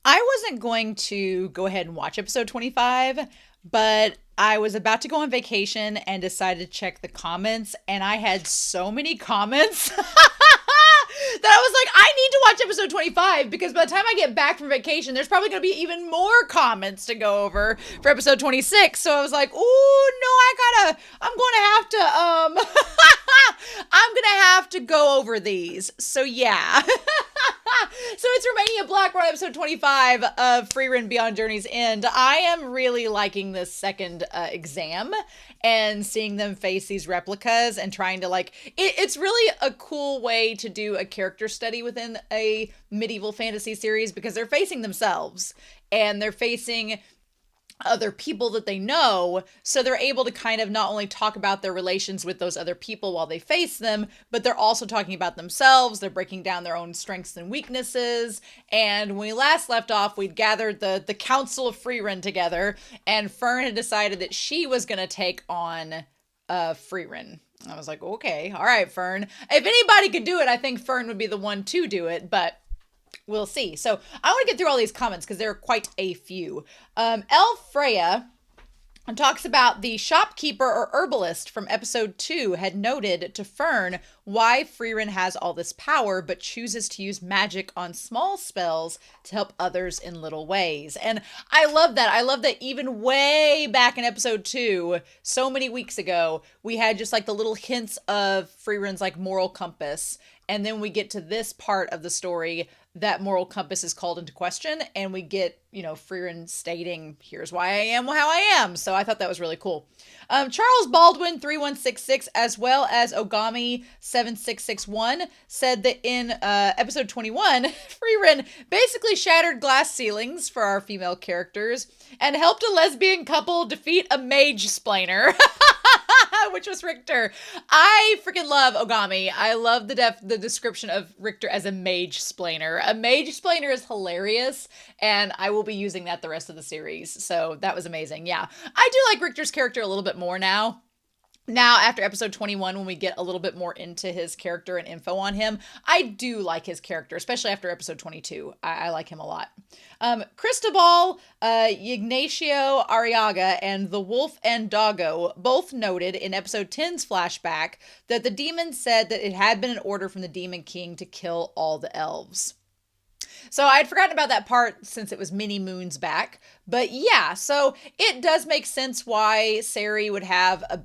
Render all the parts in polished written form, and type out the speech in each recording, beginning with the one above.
I wasn't going to go ahead and watch episode 25, but I was about to go on vacation and decided to check the comments, and I had so many comments that I was like, I need to watch episode 25 because by the time I get back from vacation, there's probably going to be even more comments to go over for episode 26. So I was like, ooh, no, I'm going to have to, I'm going to have to go over these. So yeah. So it's Romania Black, we're on episode 25 of Frieren Beyond Journey's End. I am really liking this second exam and seeing them face these replicas and trying to it's really a cool way to do a character study within a medieval fantasy series because they're facing themselves and they're facing other people that they know, so they're able to kind of not only talk about their relations with those other people while they face them, but they're also talking about themselves. They're breaking down their own strengths and weaknesses. And when we last left off, we'd gathered the Council of Frieren together, and Fern had decided that she was going to take on Frieren. I was like, okay, all right, Fern. If anybody could do it, I think Fern would be the one to do it, but we'll see. So I want to get through all these comments because there are quite a few. Freya talks about the shopkeeper or herbalist from episode 2 had noted to Fern why Frieren has all this power but chooses to use magic on small spells to help others in little ways. And I love that. I love that even way back in episode 2, so many weeks ago, we had just like the little hints of Frieren's like moral compass. And then we get to this part of the story, that moral compass is called into question, and we get, Frieren stating, here's why I am how I am. So I thought that was really cool. Charles Baldwin 3166 as well as Ogami 7661 said that in episode 21, Frieren basically shattered glass ceilings for our female characters and helped a lesbian couple defeat a mage splainer. Which was Richter. I freaking love Ogami. I love the description of Richter as a mage splainer. A mage splainer is hilarious, and I will be using that the rest of the series. So that was amazing. Yeah, I do like Richter's character a little bit more now. Now, after episode 21, when we get a little bit more into his character and info on him, I do like his character, especially after episode 22. I like him a lot. Cristobal, Ignacio Arriaga, and the Wolf and Doggo both noted in episode 10's flashback that the demon said that it had been an order from the Demon King to kill all the elves. So I'd forgotten about that part since it was many moons back. But yeah, so it does make sense why Sari would have a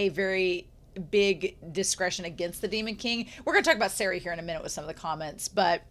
very big discretion against the Demon King. We're going to talk about Sari here in a minute with some of the comments, but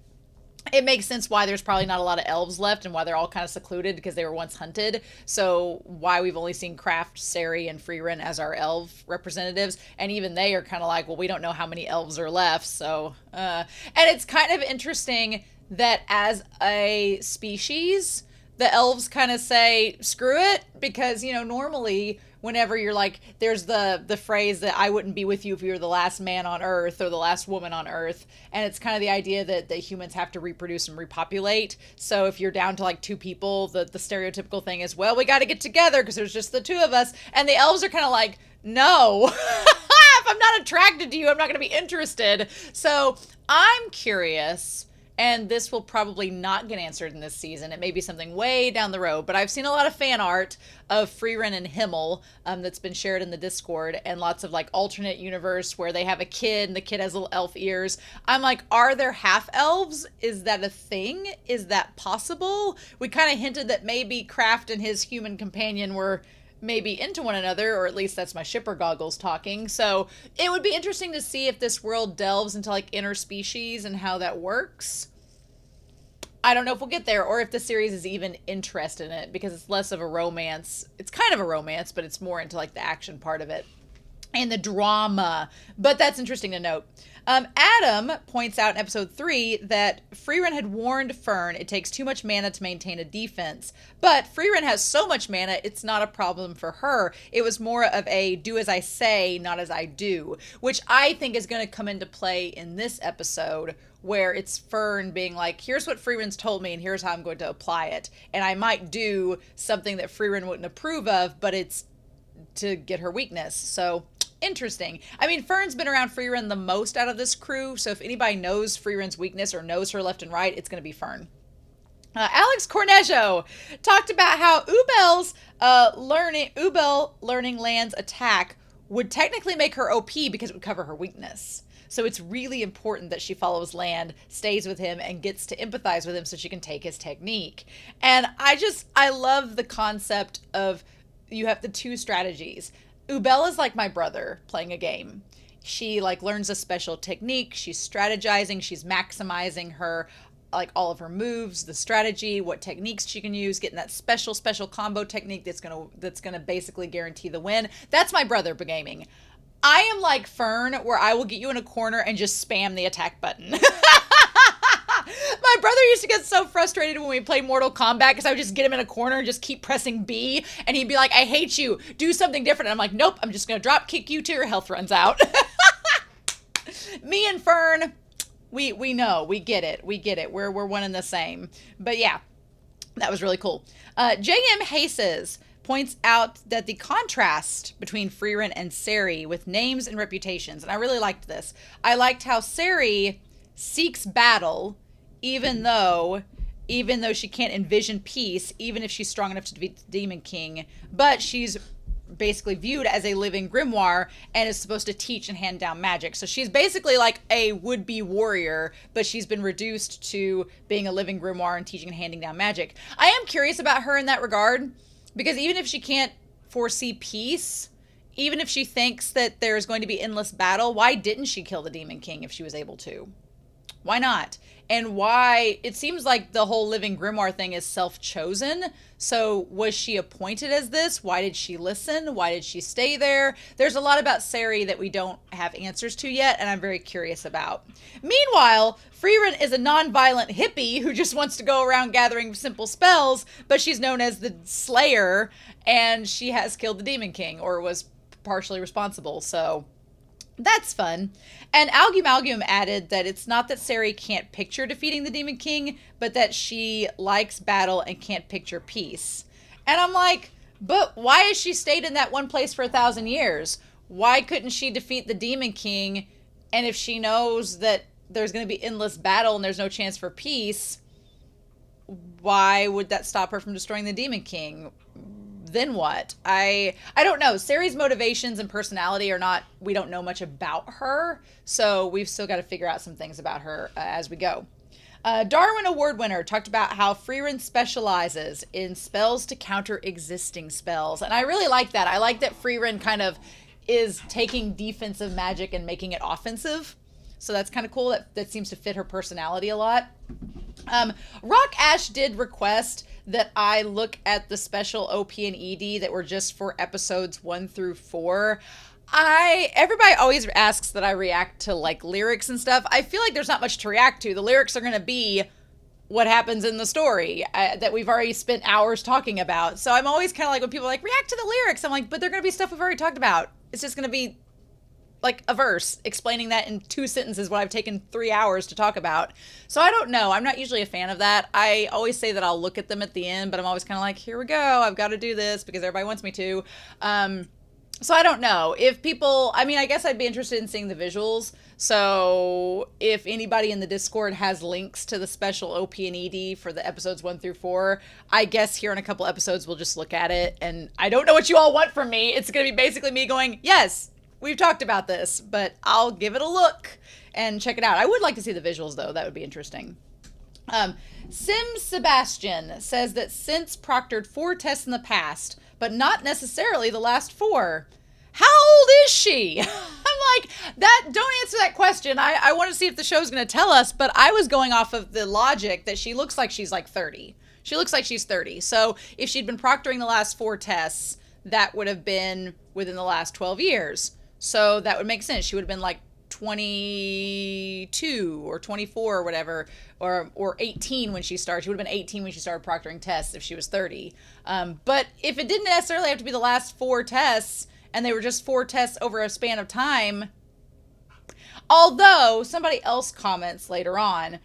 it makes sense why there's probably not a lot of elves left and why they're all kind of secluded because they were once hunted. So why we've only seen Kraft, Sari, and Frieren as our elf representatives. And even they are kind of like, well, we don't know how many elves are left. So, and it's kind of interesting that as a species, the elves kind of say, screw it, because, normally whenever you're like, there's the phrase that I wouldn't be with you if you were the last man on earth or the last woman on earth. And it's kind of the idea that humans have to reproduce and repopulate. So if you're down to like two people, the stereotypical thing is, well, we got to get together because there's just the two of us. And the elves are kind of like, no, if I'm not attracted to you, I'm not going to be interested. So I'm curious. And this will probably not get answered in this season. It may be something way down the road. But I've seen a lot of fan art of Frieren and Himmel that's been shared in the Discord. And lots of like alternate universe where they have a kid and the kid has little elf ears. I'm like, are there half elves? Is that a thing? Is that possible? We kind of hinted that maybe Kraft and his human companion were maybe into one another, or at least that's my shipper goggles talking. So it would be interesting to see if this world delves into like interspecies and how that works. I don't know if we'll get there or if the series is even interested in it because it's less of a romance. It's kind of a romance, but it's more into like the action part of it and the drama. But that's interesting to note. Adam points out in episode 3 that Frieren had warned Fern it takes too much mana to maintain a defense. But Frieren has so much mana, it's not a problem for her. It was more of a do as I say, not as I do, which I think is going to come into play in this episode where it's Fern being like, here's what Frieren's told me and here's how I'm going to apply it. And I might do something that Frieren wouldn't approve of, but it's to get her weakness. So interesting. I mean, Fern's been around Frieren the most out of this crew, so if anybody knows Frieren's weakness or knows her left and right, it's going to be Fern. Alex Cornejo talked about how Ubel learning Land's attack would technically make her OP because it would cover her weakness. So it's really important that she follows Land, stays with him, and gets to empathize with him so she can take his technique. And I love the concept of you have the two strategies. Ubel is like my brother playing a game. She like learns a special technique, she's strategizing, she's maximizing her like all of her moves, the strategy, what techniques she can use, getting that special combo technique that's gonna basically guarantee the win. That's my brother gaming. I am like Fern, where I will get you in a corner and just spam the attack button. My brother used to get so frustrated when we played Mortal Kombat because I would just get him in a corner and just keep pressing B, and he'd be like, I hate you, do something different. And I'm like, nope, I'm just gonna drop kick you till your health runs out. Me and Fern, we know, we get it. We're one and the same. But yeah, that was really cool. J.M. Hases points out that the contrast between Frieren and Seri with names and reputations, and I really liked this. I liked how Seri seeks battle even though she can't envision peace, even if she's strong enough to defeat the Demon King, but she's basically viewed as a living grimoire and is supposed to teach and hand down magic. So she's basically like a would-be warrior, but she's been reduced to being a living grimoire and teaching and handing down magic. I am curious about her in that regard, because even if she can't foresee peace, even if she thinks that there's going to be endless battle, why didn't she kill the Demon King if she was able to? Why not? And why, it seems like the whole living grimoire thing is self-chosen. So was she appointed as this? Why did she listen? Why did she stay there? There's a lot about Seri that we don't have answers to yet, and I'm very curious about. Meanwhile, Frieren is a non-violent hippie who just wants to go around gathering simple spells, but she's known as the Slayer, and she has killed the Demon King, or was partially responsible, so that's fun. And Algumalgum added that it's not that Seri can't picture defeating the Demon King, but that she likes battle and can't picture peace. And I'm like, but why has she stayed in that one place for 1,000 years? Why couldn't she defeat the Demon King? And if she knows that there's going to be endless battle and there's no chance for peace, why would that stop her from destroying the Demon King? Then what? I don't know. Seri's motivations and personality are not, we don't know much about her, so we've still got to figure out some things about her as we go. Darwin Award winner talked about how Frieren specializes in spells to counter existing spells, and I really like that. I like that Frieren kind of is taking defensive magic and making it offensive, so that's kind of cool. That seems to fit her personality a lot. Rock Ash did request that I look at the special OP and ED that were just for episodes 1 through 4. Everybody always asks that I react to like lyrics and stuff. I feel like there's not much to react to. The lyrics are going to be what happens in the story that we've already spent hours talking about. So I'm always kind of like, when people are like, react to the lyrics, I'm like, but they're going to be stuff we've already talked about. It's just going to be like a verse explaining that in 2 sentences, what I've taken 3 hours to talk about. So I don't know. I'm not usually a fan of that. I always say that I'll look at them at the end, but I'm always kind of like, here we go. I've got to do this because everybody wants me to. So I don't know. If people, I mean, I guess I'd be interested in seeing the visuals. So if anybody in the Discord has links to the special OP and ED for the episodes 1 through 4, I guess here in a couple episodes, we'll just look at it. And I don't know what you all want from me. It's going to be basically me going, yes, we've talked about this, but I'll give it a look and check it out. I would like to see the visuals, though. That would be interesting. Sim Sebastian says that since proctored 4 tests in the past, but not necessarily the last 4, how old is she? I'm like, don't answer that question. I want to see if the show's going to tell us, but I was going off of the logic that she looks like she's like 30. She looks like she's 30. So if she'd been proctoring the last 4 tests, that would have been within the last 12 years. So that would make sense. She would have been like 22 or 24 or whatever, or 18 when she started. She would have been 18 when she started proctoring tests if she was 30. But if it didn't necessarily have to be the last 4 tests, and they were just 4 tests over a span of time, although somebody else comments later on,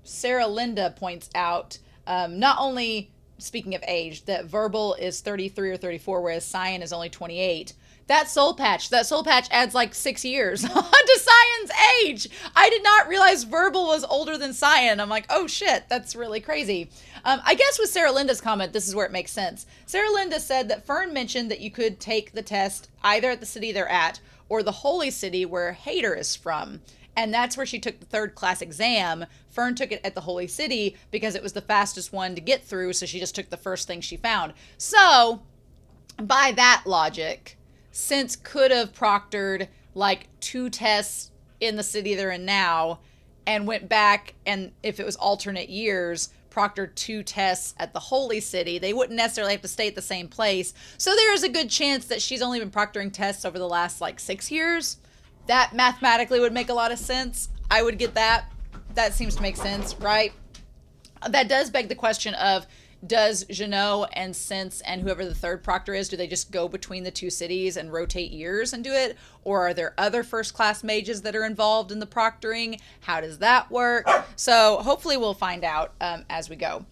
Sarah Linda points out, not only, speaking of age, that Verbal is 33 or 34, whereas Cyan is only 28, That soul patch adds like 6 years to Cyan's age. I did not realize Verbal was older than Cyan. I'm like, oh shit, that's really crazy. I guess with Sarah Linda's comment, this is where it makes sense. Sarah Linda said that Fern mentioned that you could take the test either at the city they're at or the holy city where Hader is from. And that's where she took the third class exam. Fern took it at the Holy City because it was the fastest one to get through, so she just took the first thing she found. So, by that logic, since could have proctored like 2 tests in the city they're in now and went back, and if it was alternate years, proctored 2 tests at the Holy City, they wouldn't necessarily have to stay at the same place. So there is a good chance that she's only been proctoring tests over the last like 6 years. That mathematically would make a lot of sense. I would get that. That seems to make sense, right? That does beg the question of, does Jeannot and Sense and whoever the third proctor is, do they just go between the 2 cities and rotate years and do it? Or are there other first class mages that are involved in the proctoring? How does that work? So hopefully we'll find out as we go.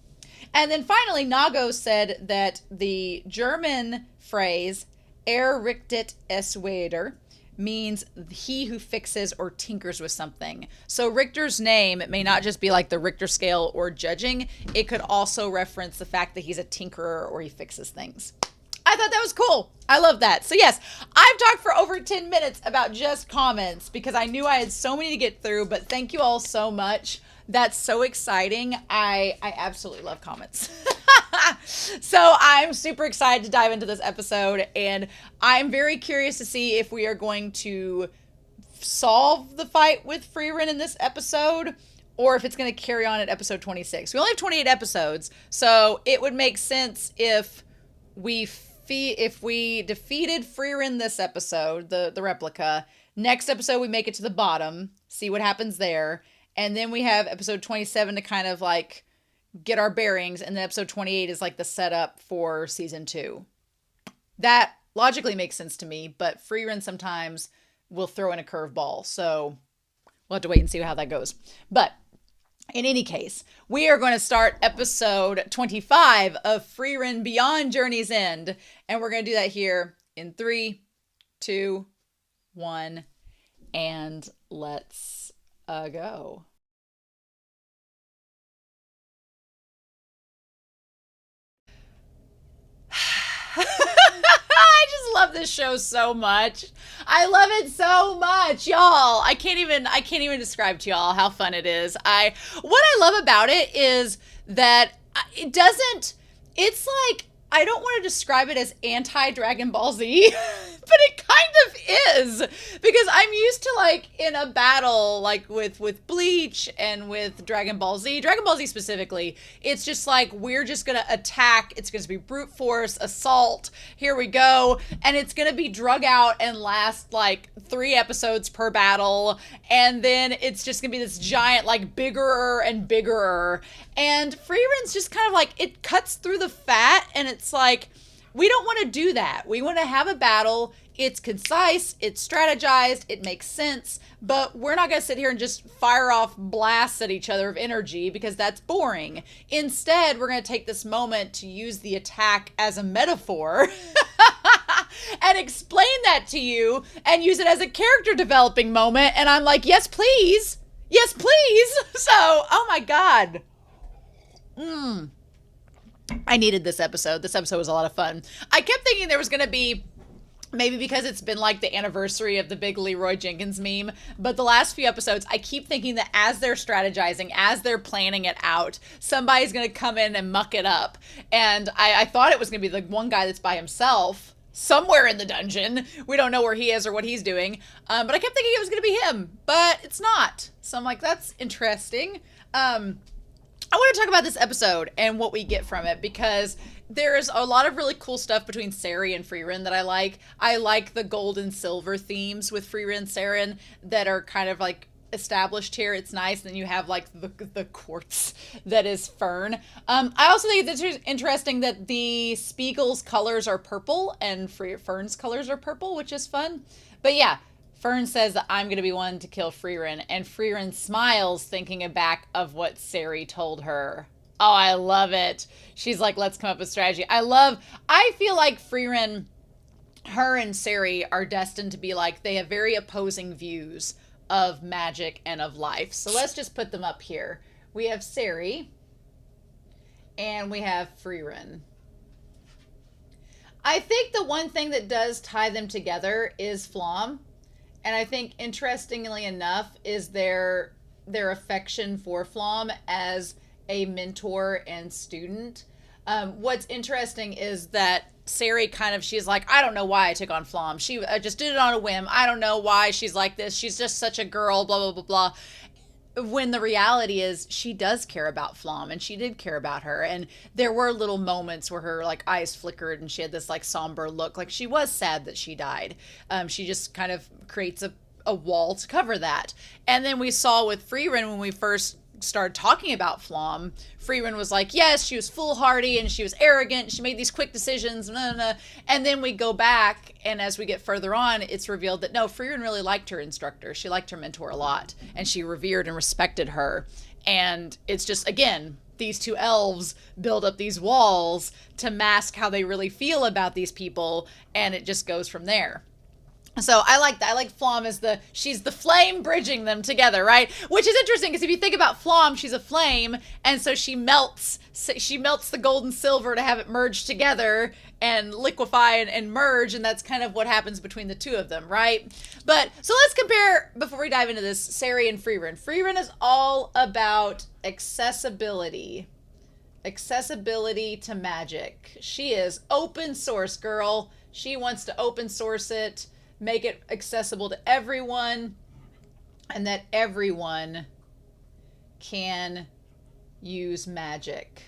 And then finally, Nago said that the German phrase errichtet es wieder means he who fixes or tinkers with something. So Richter's name, it may not just be like the Richter scale or judging. It could also reference the fact that he's a tinkerer or he fixes things. I thought that was cool. I love that. So yes, I've talked for over 10 minutes about just comments because I knew I had so many to get through, but thank you all so much. That's so exciting. I absolutely love comments. So I'm super excited to dive into this episode, and I'm very curious to see if we are going to solve the fight with Frieren in this episode, or if it's going to carry on at episode 26. We only have 28 episodes, so it would make sense if we defeated Frieren this episode, the replica. Next episode, we make it to the bottom, see what happens there, and then we have episode 27 to kind of like get our bearings, and then episode 28 is like the setup for season 2. That logically makes sense to me, but Frieren sometimes will throw in a curveball, so we'll have to wait and see how that goes. But in any case, we are going to start episode 25 of Frieren Beyond Journey's End, and we're going to do that here in 3, 2, 1, and let's go. I just love this show so much. I love it so much, y'all. I can't even describe to y'all how fun it is. What I love about it is that it's like, I don't want to describe it as anti-Dragon Ball Z, but it kind of is, because I'm used to like in a battle like with Bleach and with Dragon Ball Z specifically, it's just like we're just gonna attack, it's gonna be brute force assault, here we go, and it's gonna be drug out and last like 3 episodes per battle, and then it's just gonna be this giant like bigger and bigger, and Frieren's just kind of like, it cuts through the fat, and it's like, we don't want to do that. We want to have a battle. It's concise, it's strategized, it makes sense, but we're not going to sit here and just fire off blasts at each other of energy because that's boring. Instead, we're going to take this moment to use the attack as a metaphor and explain that to you and use it as a character developing moment. And I'm like, yes, please. Yes, please. So, oh my God. I needed this episode. This episode was a lot of fun. I kept thinking there was going to be, maybe because it's been like the anniversary of the big Leroy Jenkins meme, but the last few episodes, I keep thinking that as they're strategizing, as they're planning it out, somebody's going to come in and muck it up. And I thought it was going to be the one guy that's by himself somewhere in the dungeon. We don't know where he is or what he's doing. But I kept thinking it was going to be him, but it's not. So I'm like, that's interesting. I want to talk about this episode and what we get from it, because there's a lot of really cool stuff between Sari and Frieren that I like. I like the gold and silver themes with Frieren and Saren that are kind of like established here. It's nice. Then you have like the quartz that is Fern. I also think it's interesting that the Spiegel's colors are purple and Fern's colors are purple, which is fun. But yeah, Fern says that I'm going to be one to kill Frieren, and Frieren smiles thinking back of what Sari told her. Oh, I love it. She's like, let's come up with strategy. I feel like Frieren her and Sari are destined to be like, they have very opposing views of magic and of life. So let's just put them up here. We have Sari and we have Frieren. I think the one thing that does tie them together is Flom. And I think, interestingly enough, is their affection for Flom as a mentor and student. What's interesting is that Sari she's like, I don't know why I took on Flom. I just did it on a whim. I don't know why she's like this. She's just such a girl, blah, blah, blah, blah. When the reality is she does care about Flom, and she did care about her. And there were little moments where her eyes flickered and she had this somber look. Like she was sad that she died. She just kind of creates a wall to cover that. And then we saw with Frieren when we first started talking about Flom, Frieren was like, yes, she was foolhardy and she was arrogant. She made these quick decisions. Blah, blah, blah. And then we go back, and as we get further on, it's revealed that no, Frieren really liked her instructor. She liked her mentor a lot, and she revered and respected her. And it's just, again, these two elves build up these walls to mask how they really feel about these people, and it just goes from there. So I like that. I like Flom as she's the flame bridging them together, right? Which is interesting because if you think about Flom, she's a flame, and so she melts the gold and silver to have it merge together and liquefy and merge, and that's kind of what happens between the two of them, right? But so let's compare, before we dive into this, Sari and Frieren. Frieren is all about accessibility. Accessibility to magic. She is open source, girl. She wants to open source it, make it accessible to everyone, and that everyone can use magic.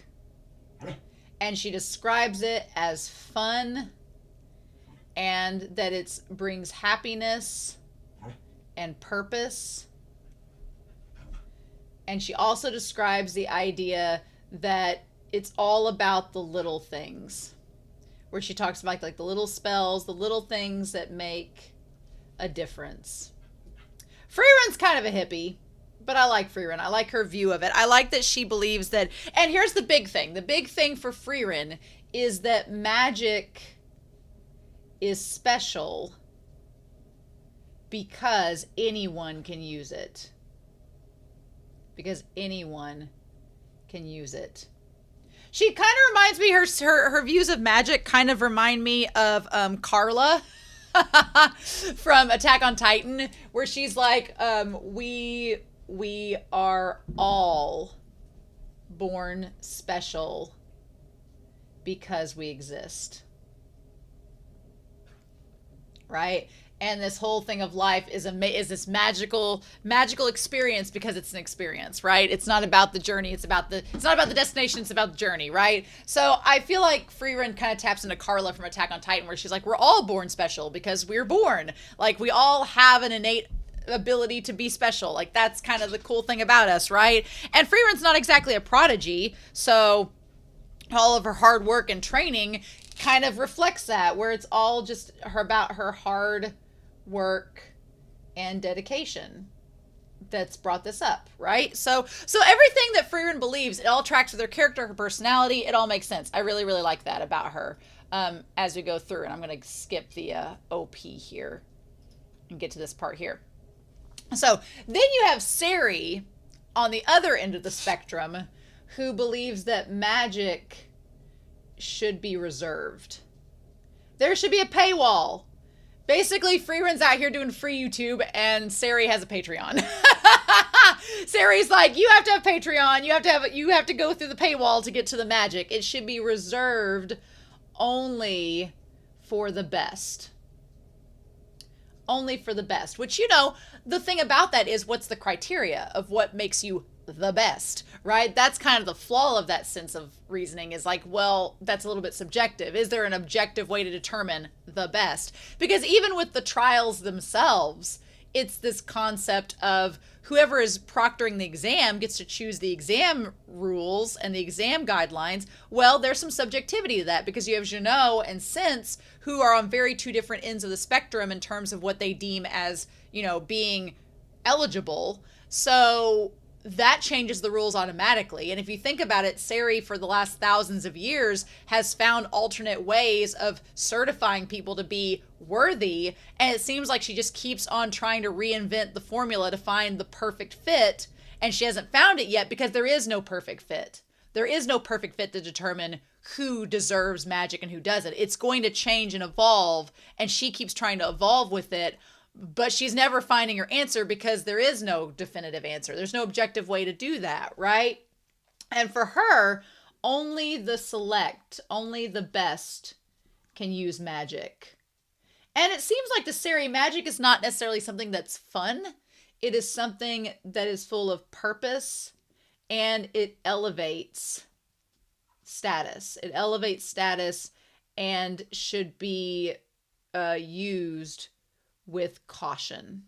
And she describes it as fun, and that it brings happiness and purpose. And she also describes the idea that it's all about the little things, where she talks about the little spells, the little things that make a difference. Frieren's kind of a hippie, but I like Frieren. I like her view of it. I like that she believes that, and here's the big thing. The big thing for Frieren is that magic is special because anyone can use it. Because anyone can use it. She kind of reminds me, her views of magic kind of remind me of Carla from Attack on Titan, where she's like, we are all born special because we exist. Right? And this whole thing of life is this magical experience because it's an experience, right? It's not about the journey. It's not about the destination. It's about the journey, right? So I feel like Frieren kind of taps into Carla from Attack on Titan, where she's like, we're all born special because we're born. Like, we all have an innate ability to be special. Like, that's kind of the cool thing about us, right? And Frieren's not exactly a prodigy, so all of her hard work and training kind of reflects that, where it's all just about her hard work and dedication that's brought this up, right? So everything that Frieren believes, it all tracks with her character, her personality. It all makes sense. I really, really like that about her as we go through. And I'm going to skip the OP here and get to this part here. So then you have Sari on the other end of the spectrum, who believes that magic should be reserved. There should be a paywall. Basically, Frieren's out here doing free YouTube, and Sari has a Patreon. Sari's like, you have to have Patreon. You have to go through the paywall to get to the magic. It should be reserved only for the best. Only for the best. Which, the thing about that is, what's the criteria of what makes you the best, right? That's kind of the flaw of that sense of reasoning, is like, well, that's a little bit subjective. Is there an objective way to determine the best? Because even with the trials themselves, it's this concept of whoever is proctoring the exam gets to choose the exam rules and the exam guidelines. Well, there's some subjectivity to that, because you have Jeannot and Sense, who are on very two different ends of the spectrum in terms of what they deem as, being eligible. So that changes the rules automatically. And if you think about it, Sari, for the last thousands of years, has found alternate ways of certifying people to be worthy. And it seems like she just keeps on trying to reinvent the formula to find the perfect fit. And she hasn't found it yet because there is no perfect fit. There is no perfect fit to determine who deserves magic and who doesn't. It's going to change and evolve. And she keeps trying to evolve with it. But she's never finding her answer because there is no definitive answer. There's no objective way to do that, right? And for her, only the select, only the best can use magic. And it seems like to Sari, magic is not necessarily something that's fun. It is something that is full of purpose, and it elevates status. It elevates status and should be used with caution.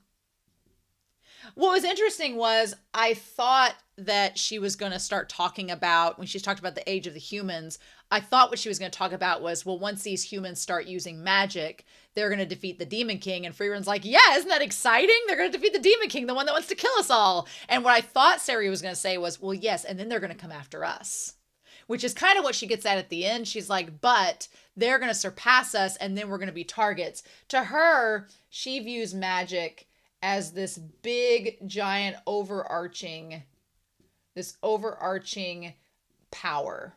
What was interesting was I thought that she was going to start talking about, when she talked about the age of the humans, I thought what she was going to talk about was, well, once these humans start using magic, they're going to defeat the Demon King. And Frieren's like, yeah, isn't that exciting? They're going to defeat the Demon King, the one that wants to kill us all. And what I thought Sari was going to say was, well, yes, and then they're going to come after us. Which is kind of what she gets at the end. She's like, but they're going to surpass us and then we're going to be targets. To her, she views magic as this big, giant, overarching power.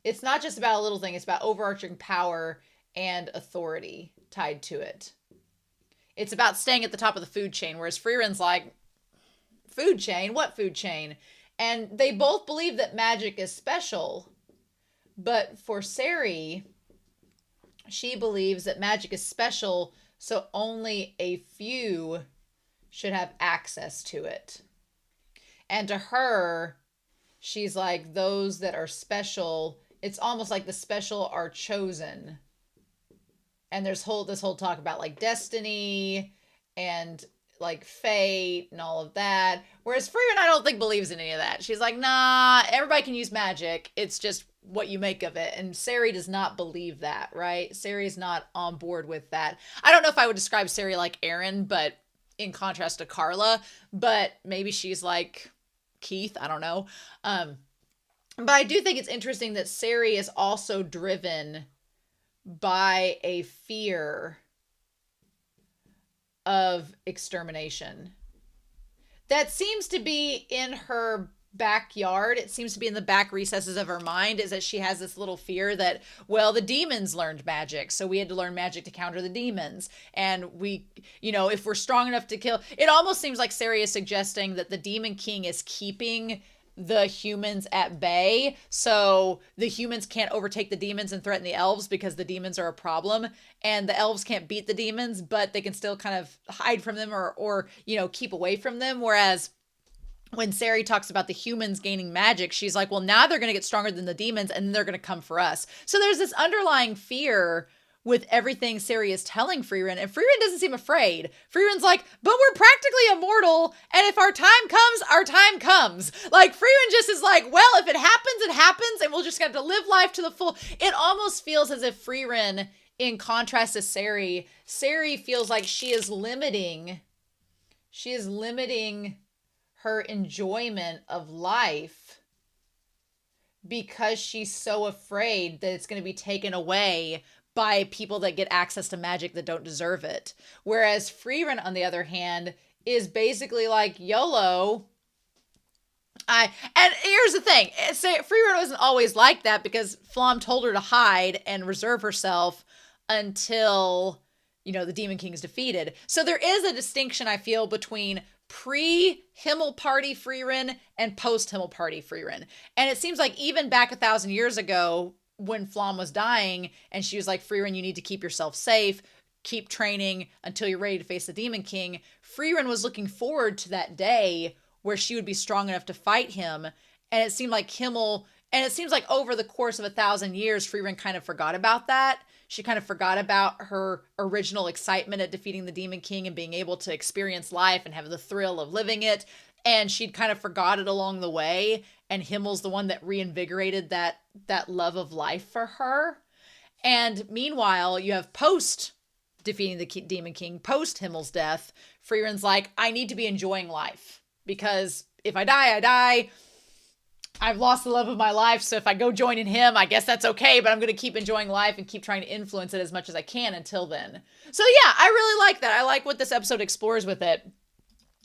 It's not just about a little thing. It's about overarching power and authority tied to it. It's about staying at the top of the food chain, whereas Frieren's like, food chain? What food chain? And they both believe that magic is special, but for Sari, she believes that magic is special, so only a few should have access to it. And to her, she's like, those that are special, it's almost like the special are chosen. And there's this whole talk about like destiny and like fate and all of that. Whereas Frieren, I don't think believes in any of that. She's like, nah, everybody can use magic. It's just what you make of it. And Sari does not believe that, right? Sari is not on board with that. I don't know if I would describe Sari like Aaron, but in contrast to Carla, but maybe she's like Keith. I don't know. But I do think it's interesting that Sari is also driven by a fear of extermination that seems to be in her backyard. It seems to be in the back recesses of her mind, is that she has this little fear that, well, the demons learned magic, so we had to learn magic to counter the demons. And we, if we're strong enough to kill, it almost seems like Sari is suggesting that the Demon King is keeping the humans at bay, so the humans can't overtake the demons and threaten the elves because the demons are a problem, and the elves can't beat the demons, but they can still kind of hide from them or keep away from them. Whereas when Sari talks about the humans gaining magic, she's like, well, now they're going to get stronger than the demons and they're going to come for us. So there's this underlying fear with everything Sari is telling Frieren, and Frieren doesn't seem afraid. Frieren's like, but we're practically immortal, and if our time comes, our time comes. Like, Frieren just is like, well, if it happens, it happens, and we'll just have to live life to the full. It almost feels as if Frieren, in contrast to Sari feels like she is limiting her enjoyment of life because she's so afraid that it's going to be taken away by people that get access to magic that don't deserve it. Whereas Frieren, on the other hand, is basically like, YOLO. And here's the thing. Frieren wasn't always like that because Flom told her to hide and reserve herself until, the Demon King is defeated. So there is a distinction, I feel, between pre-Himmel Party Frieren and post-Himmel Party Frieren. And it seems like even back 1,000 years ago, when Flom was dying and she was like, Frieren, you need to keep yourself safe, keep training until you're ready to face the Demon King. Frieren was looking forward to that day where she would be strong enough to fight him. And it seemed like over the course of 1,000 years, Frieren kind of forgot about that. She kind of forgot about her original excitement at defeating the Demon King and being able to experience life and have the thrill of living it. And she'd kind of forgot it along the way. And Himmel's the one that reinvigorated that love of life for her. And meanwhile, you have post defeating the Demon King, post Himmel's death, Frieren's like, I need to be enjoying life because if I die, I die. I've lost the love of my life, so if I go joining him, I guess that's okay, but I'm going to keep enjoying life and keep trying to influence it as much as I can until then. So yeah, I really like that. I like what this episode explores with it.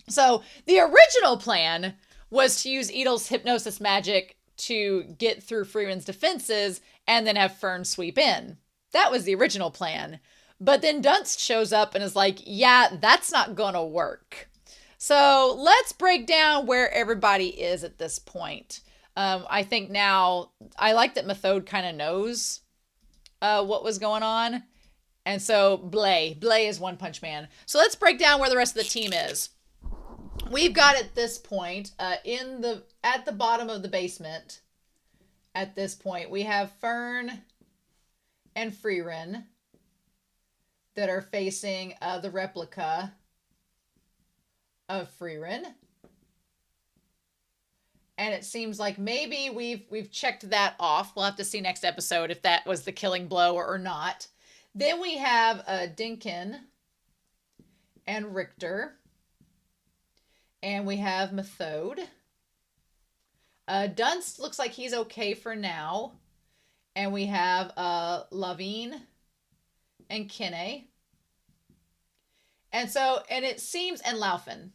So the original plan was to use Edel's hypnosis magic to get through Frieren's defenses and then have Fern sweep in. That was the original plan. But then Dunst shows up and is like, yeah, that's not going to work. So let's break down where everybody is at this point. I think now, I like that Methode kind of knows what was going on. And so Blay is One Punch Man. So let's break down where the rest of the team is. We've got at this point, at the bottom of the basement, at this point, we have Fern and Frieren that are facing the replica of Frieren. And it seems like maybe we've checked that off. We'll have to see next episode if that was the killing blow or not. Then we have Denken and Richter. And we have Methode. Dunst looks like he's okay for now. And we have Lavine and Kinney. And it seems, and Laufen.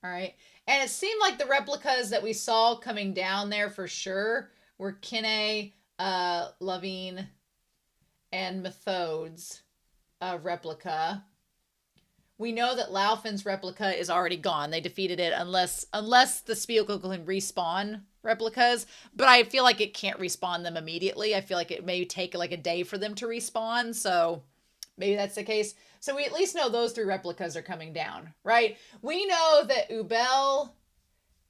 All right. And it seemed like the replicas that we saw coming down there for sure were Kinney, Lavine, and Methode's replica. We know that Laufen's replica is already gone. They defeated it unless the Spiegel can respawn replicas. But I feel like it can't respawn them immediately. I feel like it may take like a day for them to respawn. So maybe that's the case. So we at least know those 3 replicas are coming down, right? We know that Ubel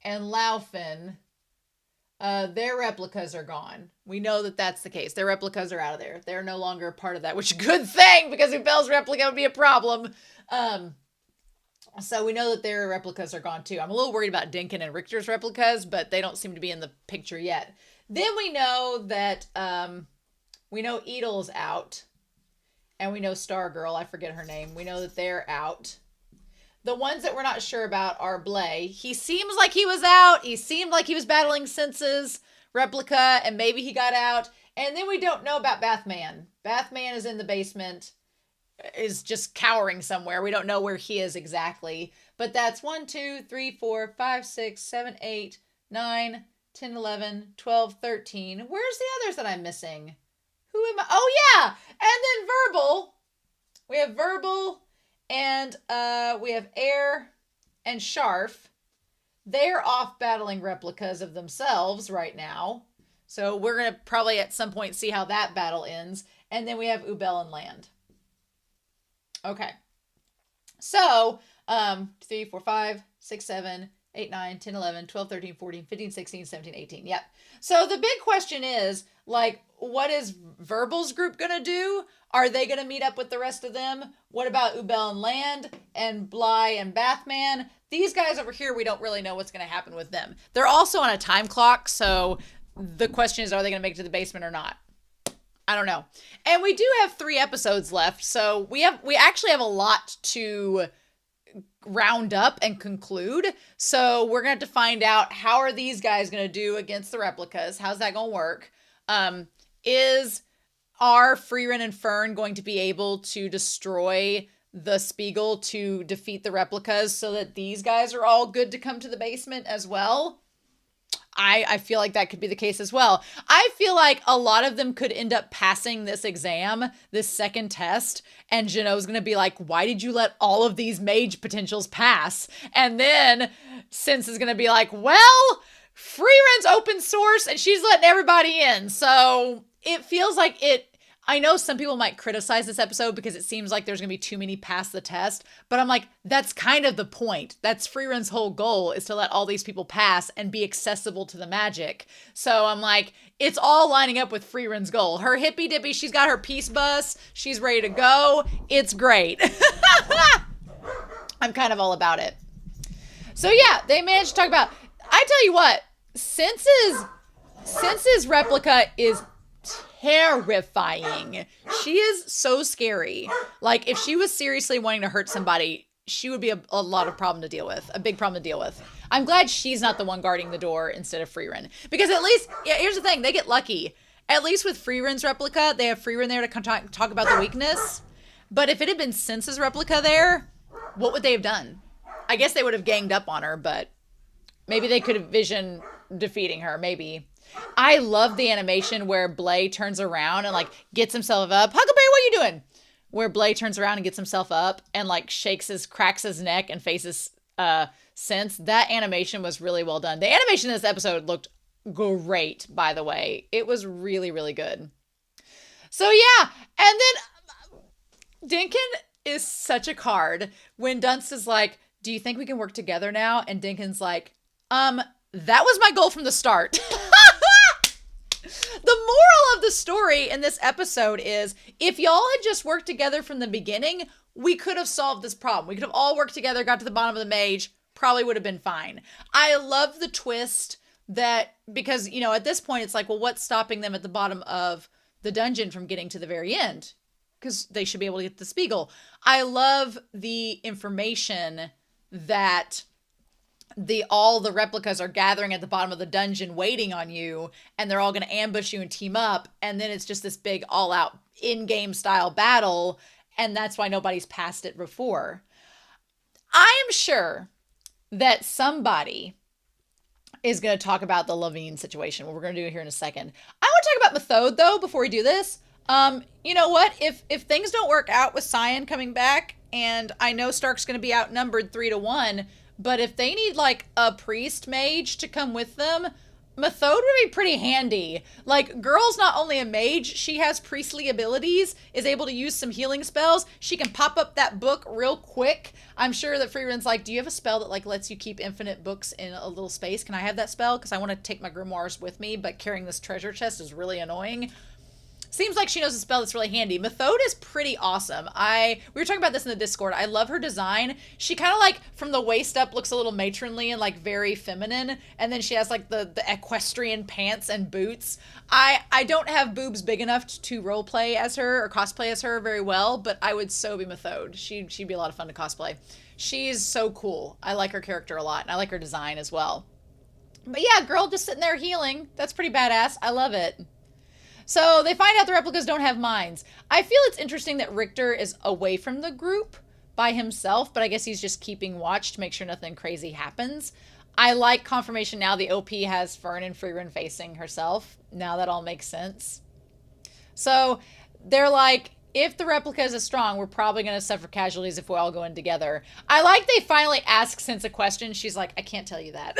and Laufen, their replicas are gone. We know that that's the case. Their replicas are out of there. They're no longer a part of that, which is a good thing because Ubel's replica would be a problem. So we know that their replicas are gone too. I'm a little worried about Denken and Richter's replicas, but they don't seem to be in the picture yet. Then we know that, we know Edel's out. And we know Stargirl, I forget her name. We know that they're out. The ones that we're not sure about are Blay. He seems like he was out. He seemed like he was battling Sense's replica, and maybe he got out. And then we don't know about Bathman. Bathman is in the basement, is just cowering somewhere. We don't know where he is exactly. But that's 1, 2, 3, 4, 5, 6, 7, 8, 9, 10, 11, 12, 13. Where's the others that I'm missing? Who am I? Oh, yeah. And then Verbal. We have Verbal and we have Air and Sharf. They're off battling replicas of themselves right now. So we're going to probably at some point see how that battle ends. And then we have Ubel and Land. Okay. So 3, 4, 5, 6, 7, 8, 9, 10, 11, 12, 13, 14, 15, 16, 17, 18. Yep. So the big question is, like, what is Verbal's group going to do? Are they going to meet up with the rest of them? What about Ubel and Land and Bly and Bathman? These guys over here, we don't really know what's going to happen with them. They're also on a time clock, so the question is, are they going to make it to the basement or not? I don't know. And we do have 3 episodes left, so we actually have a lot to round up and conclude. So we're going to have to find out, how are these guys going to do against the replicas? How's that going to work? Are Frieren and Fern going to be able to destroy the Spiegel to defeat the replicas so that these guys are all good to come to the basement as well? I feel like that could be the case as well. I feel like a lot of them could end up passing this exam, this second test, and Jeannot's going to be like, why did you let all of these mage potentials pass? And then Sense is going to be like, well, Frieren's open source and she's letting everybody in. So it feels like I know some people might criticize this episode because it seems like there's going to be too many pass the test, but I'm like, that's kind of the point. That's Frieren's whole goal, is to let all these people pass and be accessible to the magic. So I'm like, it's all lining up with Frieren's goal. Her hippy dippy, she's got her peace bus. She's ready to go. It's great. I'm kind of all about it. So yeah, they managed to talk about, I tell you what, Sense's replica is terrifying. She is so scary. Like, if she was seriously wanting to hurt somebody, she would be a lot of problem to deal with, a big problem to deal with. I'm glad she's not the one guarding the door instead of Frieren. Because at least, yeah, here's the thing, they get lucky. At least with Frieren's replica, they have Frieren there to talk about the weakness. But if it had been Sense's replica there, what would they have done? I guess they would have ganged up on her, but maybe they could have visioned defeating her, maybe. I love the animation where Blay turns around and like gets himself up. Huckleberry, what are you doing? Where Blay turns around and gets himself up and like cracks his neck and faces Sense. That animation was really well done. The animation in this episode looked great, by the way. It was really, really good. So yeah, and then Denken is such a card when Dunst is like, do you think we can work together now? And Denken's like, that was my goal from the start. The moral of the story in this episode is if y'all had just worked together from the beginning, we could have solved this problem. We could have all worked together, got to the bottom of the mage, probably would have been fine. I love the twist that, because, you know, at this point it's like, well, what's stopping them at the bottom of the dungeon from getting to the very end? Because they should be able to get the Spiegel. I love the information that all the replicas are gathering at the bottom of the dungeon waiting on you, and they're all going to ambush you and team up, and then it's just this big all-out in-game style battle, and that's why nobody's passed it before. I am sure that somebody is going to talk about the Levine situation, what we're going to do here in a second. I want to talk about Methode, though, before we do this. You know what? If things don't work out with Cyan coming back, and I know Stark's going to be outnumbered 3-1, but if they need, like, a priest mage to come with them, Methode would be pretty handy. Like, Girl's not only a mage, she has priestly abilities, is able to use some healing spells. She can pop up that book real quick. I'm sure that Frieren's like, do you have a spell that, like, lets you keep infinite books in a little space? Can I have that spell? Because I want to take my grimoires with me, but carrying this treasure chest is really annoying. Seems like she knows a spell that's really handy. Methode is pretty awesome. We were talking about this in the Discord. I love her design. She kind of like from the waist up looks a little matronly and like very feminine. And then she has like the equestrian pants and boots. I don't have boobs big enough to roleplay as her or cosplay as her very well, but I would so be Methode. She'd be a lot of fun to cosplay. She's so cool. I like her character a lot, and I like her design as well. But yeah, Girl just sitting there healing. That's pretty badass. I love it. So they find out the replicas don't have minds. I feel it's interesting that Richter is away from the group by himself, but I guess he's just keeping watch to make sure nothing crazy happens. I like confirmation now the OP has Fern and Frieren facing herself. Now that all makes sense. So they're like, if the replicas are strong, we're probably going to suffer casualties if we all go in together. I like they finally ask Sense a question. She's like, I can't tell you that.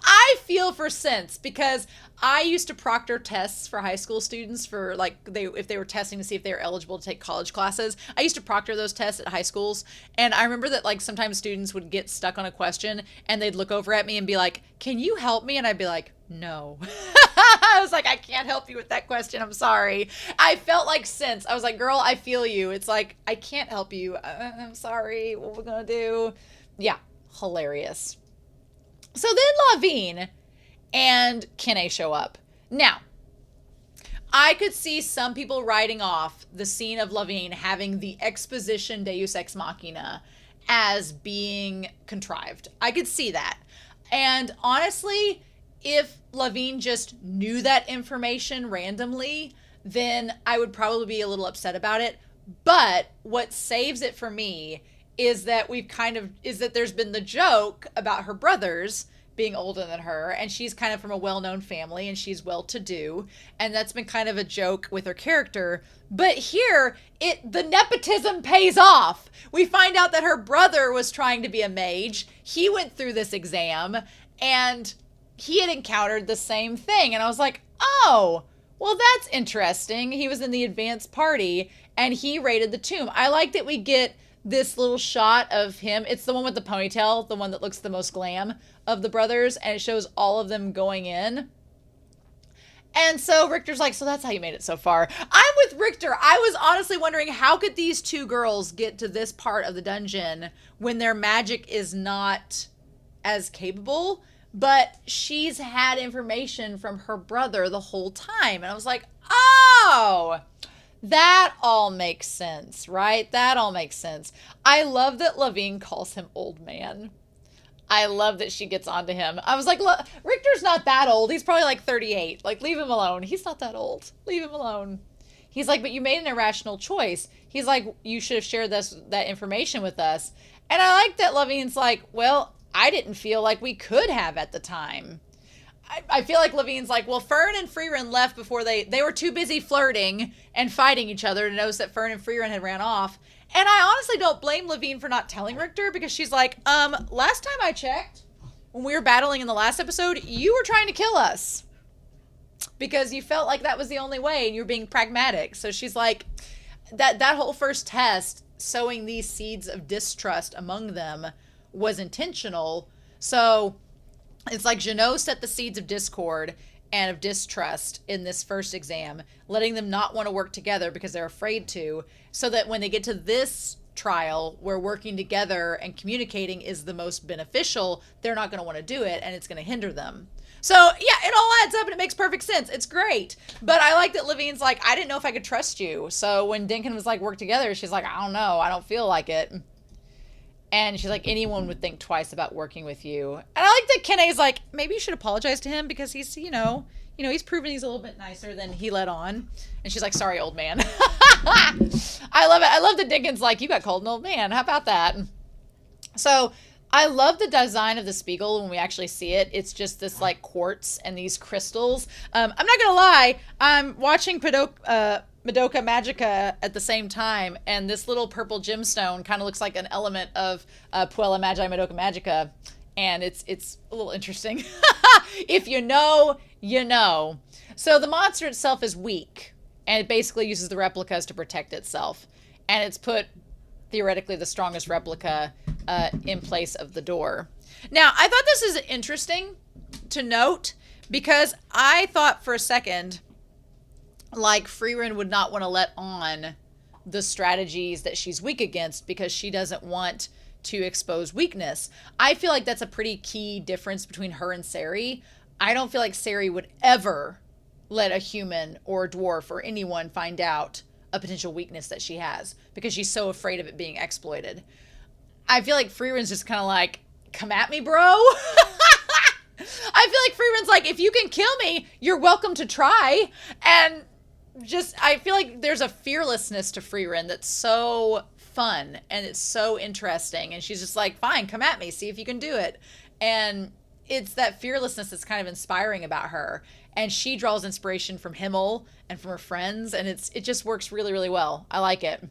I feel for Sense because I used to proctor tests for high school students for like if they were testing to see if they were eligible to take college classes. I used to proctor those tests at high schools, and I remember that like sometimes students would get stuck on a question and they'd look over at me and be like, "Can you help me?" And I'd be like, "No." I was like, "I can't help you with that question. I'm sorry." I felt like Sense. I was like, "Girl, I feel you." It's like, I can't help you. I'm sorry. What we're gonna do? Yeah, hilarious. So then Lavine and Kenne show up. Now, I could see some people writing off the scene of Lavine having the exposition Deus Ex Machina as being contrived. I could see that. And honestly, if Lavine just knew that information randomly, then I would probably be a little upset about it. But what saves it for me is that there's been the joke about her brothers being older than her, and she's kind of from a well-known family, and she's well-to-do, and that's been kind of a joke with her character. But here, the nepotism pays off. We find out that her brother was trying to be a mage. He went through this exam, and he had encountered the same thing, and I was like, oh, well, that's interesting. He was in the advanced party, and he raided the tomb. I like that we get this little shot of him. It's the one with the ponytail, the one that looks the most glam of the brothers, and it shows all of them going in. And so Richter's like, so that's how you made it so far. I'm with Richter. I was honestly wondering, how could these two girls get to this part of the dungeon when their magic is not as capable? But she's had information from her brother the whole time. And I was like, oh, that all makes sense, right? That all makes sense. I love that Lavine calls him old man. I love that she gets onto him. I was like, look, Richter's not that old. He's probably like 38. Like, leave him alone. He's not that old. Leave him alone. He's like, but you made an irrational choice. He's like, you should have shared that information with us. And I like that Levine's like, well, I didn't feel like we could have at the time. I feel like Levine's like, well, Fern and Frieren left before they were too busy flirting and fighting each other to notice that Fern and Frieren had ran off. And I honestly don't blame Levine for not telling Richter, because she's like, last time I checked, when we were battling in the last episode, you were trying to kill us because you felt like that was the only way and you were being pragmatic. So she's like, that whole first test, sowing these seeds of distrust among them, was intentional. So it's like Jeannot set the seeds of discord and of distrust in this first exam, letting them not want to work together because they're afraid to, so that when they get to this trial where working together and communicating is the most beneficial, they're not going to want to do it and it's going to hinder them. So yeah, it all adds up and it makes perfect sense. It's great. But I like that Levine's like, I didn't know if I could trust you. So when Denken was like, work together, she's like, I don't know. I don't feel like it. And she's like, anyone would think twice about working with you. And I like that Kenne's like, maybe you should apologize to him because he's, he's proven he's a little bit nicer than he let on. And she's like, sorry, old man. I love it. I love that Denken's like, you got called an old man. How about that? So I love the design of the Spiegel when we actually see it. It's just this like quartz and these crystals. I'm not going to lie. I'm watching Madoka Magica at the same time, and this little purple gemstone kind of looks like an element of Puella Magi Madoka Magica, and it's a little interesting. If you know, you know. So the monster itself is weak, and it basically uses the replicas to protect itself, and it's put theoretically the strongest replica in place of the door. Now, I thought this is interesting to note because I thought for a second like Frieren would not want to let on the strategies that she's weak against because she doesn't want to expose weakness. I feel like that's a pretty key difference between her and Sari. I don't feel like Sari would ever let a human or a dwarf or anyone find out a potential weakness that she has because she's so afraid of it being exploited. I feel like Frieren's just kind of like, come at me, bro. I feel like Frieren's like, if you can kill me, you're welcome to try. And just, I feel like there's a fearlessness to Frieren that's so fun and it's so interesting. And she's just like, fine, come at me, see if you can do it. And it's that fearlessness that's kind of inspiring about her. And she draws inspiration from Himmel and from her friends. And it just works really, really well. I like it.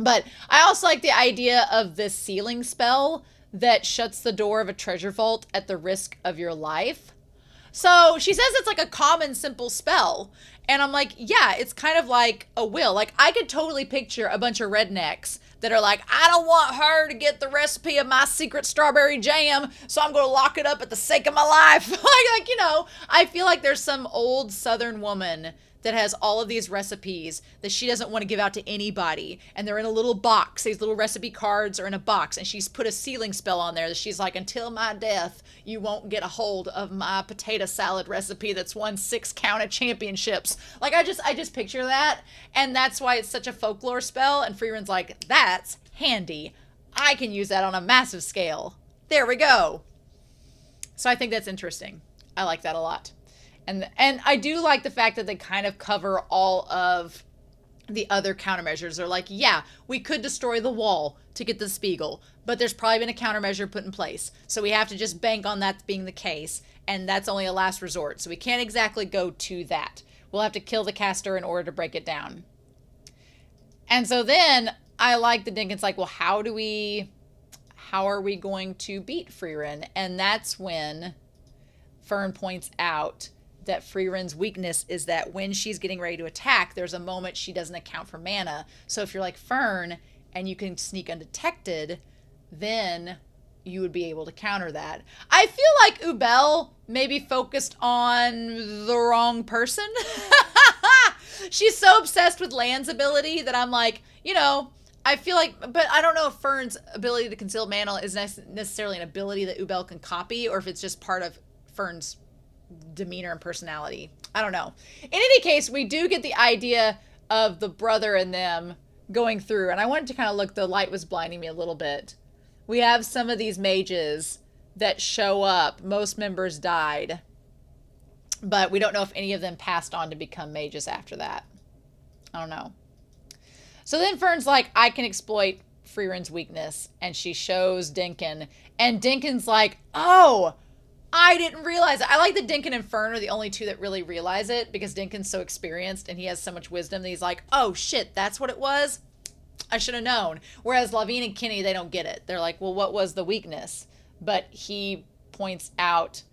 But I also like the idea of this sealing spell that shuts the door of a treasure vault at the risk of your life. So she says it's like a common, simple spell. And I'm like, yeah, it's kind of like a will. Like, I could totally picture a bunch of rednecks that are like, I don't want her to get the recipe of my secret strawberry jam, so I'm going to lock it up at the sake of my life. I feel like there's some old Southern woman that has all of these recipes that she doesn't want to give out to anybody. And they're in a little box. These little recipe cards are in a box. And she's put a sealing spell on there that she's like, until my death, you won't get a hold of my potato salad recipe that's won 6 counted championships. Like, I just picture that. And that's why it's such a folklore spell. And Frieren's like, that's handy. I can use that on a massive scale. There we go. So I think that's interesting. I like that a lot. And I do like the fact that they kind of cover all of the other countermeasures. They're like, yeah, we could destroy the wall to get the Spiegel, but there's probably been a countermeasure put in place. So we have to just bank on that being the case, and that's only a last resort. So we can't exactly go to that. We'll have to kill the caster in order to break it down. And so then I like the Denken's like, well, how are we going to beat Frieren? And that's when Fern points out that Frieren's weakness is that when she's getting ready to attack, there's a moment she doesn't account for mana. So if you're like Fern and you can sneak undetected, then you would be able to counter that. I feel like Ubel maybe focused on the wrong person. She's so obsessed with Land's ability that I'm like, I feel like, but I don't know if Fern's ability to conceal mana is necessarily an ability that Ubel can copy, or if it's just part of Fern's demeanor and personality. I don't know. In any case, we do get the idea of the brother and them going through, and I wanted to kind of look, the light was blinding me a little bit. We have some of these mages that show up, most members died. But we don't know if any of them passed on to become mages after that. I don't know. So then Fern's like, I can exploit Frieren's weakness. And she shows Denken. And Denken's like, oh, I didn't realize it. I like that Denken and Fern are the only two that really realize it because Denken's so experienced and he has so much wisdom that he's like, oh shit, that's what it was? I should have known. Whereas Lavigne and Kenny, they don't get it. They're like, well, what was the weakness? But he points out.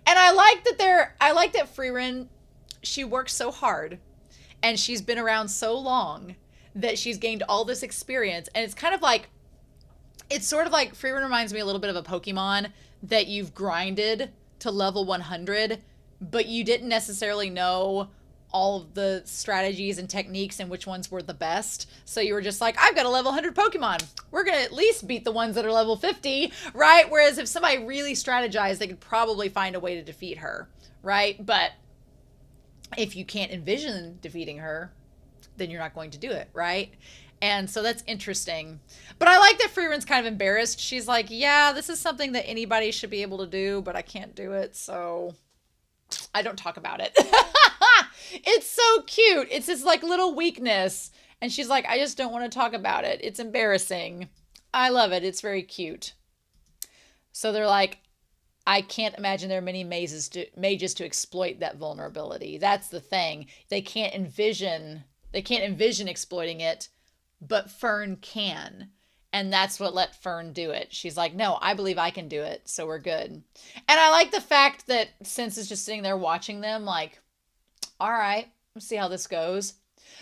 And I like that Frieren, she works so hard and she's been around so long that she's gained all this experience. And it's kind of like, it's sort of like, Frieren reminds me a little bit of a Pokemon that you've grinded to level 100, but you didn't necessarily know all of the strategies and techniques and which ones were the best. So you were just like, I've got a level 100 Pokemon. We're going to at least beat the ones that are level 50, right? Whereas if somebody really strategized, they could probably find a way to defeat her, right? But if you can't envision defeating her, then you're not going to do it, right? And so that's interesting. But I like that Frieren's kind of embarrassed. She's like, yeah, this is something that anybody should be able to do, but I can't do it, so I don't talk about it. It's so cute. It's this like little weakness. And she's like, I just don't want to talk about it. It's embarrassing. I love it. It's very cute. So they're like, I can't imagine there are many mages to exploit that vulnerability. That's the thing. They can't envision exploiting it, but Fern can. And that's what let Fern do it. She's like, no, I believe I can do it. So we're good. And I like the fact that Sense is just sitting there watching them like, all right, let's see how this goes.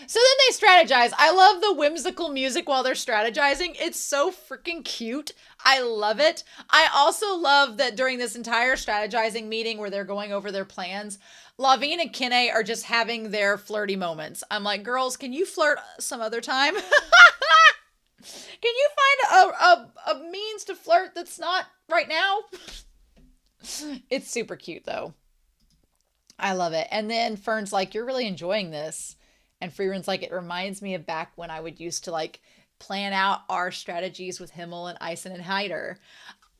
So then they strategize. I love the whimsical music while they're strategizing. It's so freaking cute. I love it. I also love that during this entire strategizing meeting where they're going over their plans, Lavigne and Kine are just having their flirty moments. I'm like, girls, can you flirt some other time? Can you find a means to flirt that's not right now? It's super cute though. I love it. And then Fern's like, you're really enjoying this. And Frieren's like, it reminds me of back when I would used to like plan out our strategies with Himmel and Eisen and Hyder.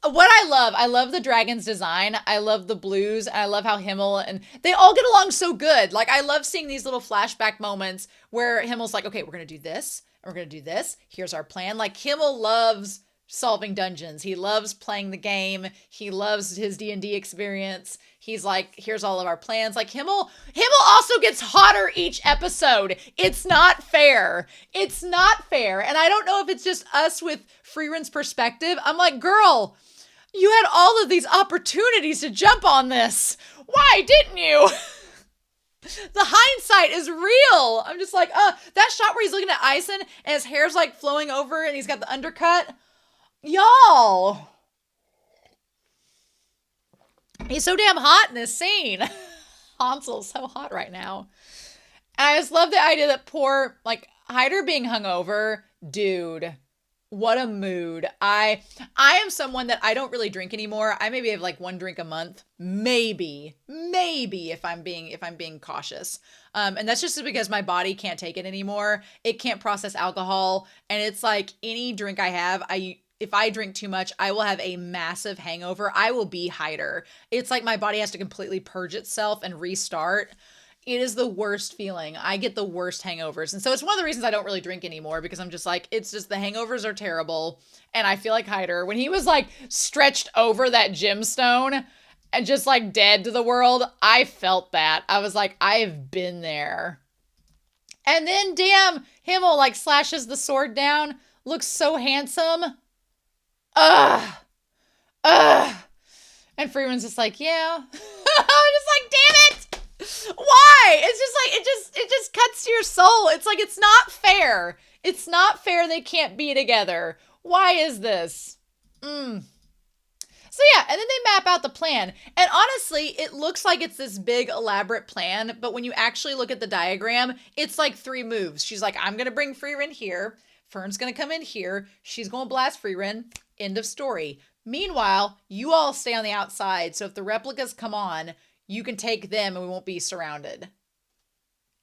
What I love the dragon's design. I love the blues. And I love how Himmel and they all get along so good. Like I love seeing these little flashback moments where Himmel's like, okay, we're going to do this. And we're going to do this. Here's our plan. Like Himmel loves solving dungeons. He loves playing the game. He loves his D&D experience. He's like, here's all of our plans. Like Himmel also gets hotter each episode. It's not fair. It's not fair. And I don't know if it's just us with Frieren's perspective. I'm like, girl, you had all of these opportunities to jump on this. Why didn't you? The hindsight is real. I'm just like, that shot where he's looking at Eisen and his hair's like flowing over and he's got the undercut. Y'all. He's so damn hot in this scene. Hansel's so hot right now. And I just love the idea that poor, like, Hyder being hungover. Dude, what a mood. I am someone that I don't really drink anymore. I maybe have like one drink a month. Maybe if I'm being cautious. And that's just because my body can't take it anymore. It can't process alcohol. And it's like any drink I have, if I drink too much, I will have a massive hangover. I will be Hyder. It's like my body has to completely purge itself and restart. It is the worst feeling. I get the worst hangovers. And so it's one of the reasons I don't really drink anymore because I'm just like, it's just the hangovers are terrible. And I feel like Hyder, when he was like stretched over that gemstone and just like dead to the world, I felt that. I was like, I've been there. And then damn, Himmel like slashes the sword down, looks so handsome. Ugh. And Frieren's just like, yeah. I'm just like, damn it. Why? It's just like, it just cuts to your soul. It's like, it's not fair. It's not fair they can't be together. Why is this? So yeah, and then they map out the plan. And honestly, it looks like it's this big elaborate plan, but when you actually look at the diagram, it's like 3 moves. She's like, I'm going to bring Frieren here. Fern's going to come in here. She's going to blast Frieren. End of story. Meanwhile, you all stay on the outside. So if the replicas come on, you can take them and we won't be surrounded.